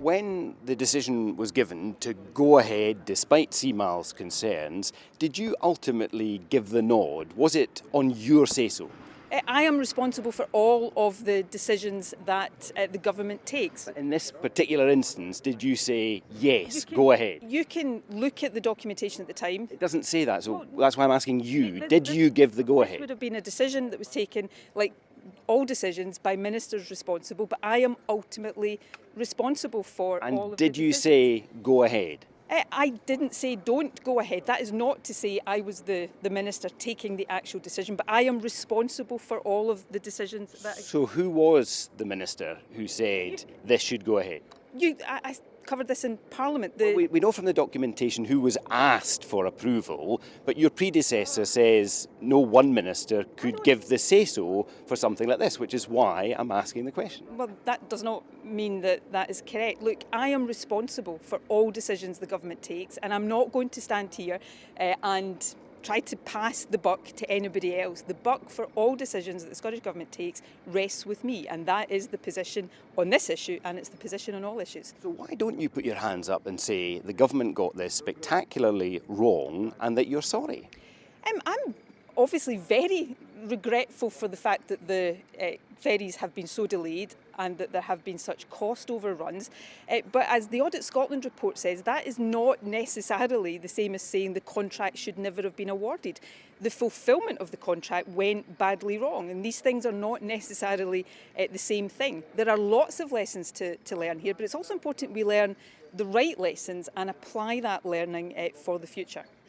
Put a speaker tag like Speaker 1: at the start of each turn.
Speaker 1: When the decision was given to go ahead despite CMAL's concerns, did you ultimately give the nod? Was it on your say-so?
Speaker 2: I am responsible for all of the decisions that the government takes.
Speaker 1: In this particular instance, did you say, yes,
Speaker 2: You
Speaker 1: go ahead?
Speaker 2: You can look at the documentation at the time.
Speaker 1: It doesn't say that, so that's why I'm asking you. Did you give the
Speaker 2: This
Speaker 1: go-ahead?
Speaker 2: would have been a decision that was taken, like all decisions, by ministers responsible, but I am ultimately responsible for all of the
Speaker 1: And did you
Speaker 2: decisions.
Speaker 1: say, go ahead?
Speaker 2: I didn't say don't go ahead. That is not to say I was the minister taking the actual decision, but I am responsible for all of the decisions that...
Speaker 1: So who was the minister who said this should go ahead?
Speaker 2: I covered this in Parliament.
Speaker 1: We know from the documentation who was asked for approval, but your predecessor says no one minister could give the say-so for something like this, which is why I'm asking the question.
Speaker 2: Well, that does not mean that that is correct. Look, I am responsible for all decisions the government takes, and I'm not going to stand here and try to pass the buck to anybody else. The buck for all decisions that the Scottish Government takes rests with me, and that is the position on this issue, and it's the position on all issues.
Speaker 1: So why don't you put your hands up and say the government got this spectacularly wrong and that you're sorry?
Speaker 2: I'm obviously very regretful for the fact that the ferries have been so delayed and that there have been such cost overruns. But as the Audit Scotland report says, that is not necessarily the same as saying the contract should never have been awarded. The fulfilment of the contract went badly wrong, and these things are not necessarily the same thing. There are lots of lessons to learn here, but it's also important we learn the right lessons and apply that learning for the future.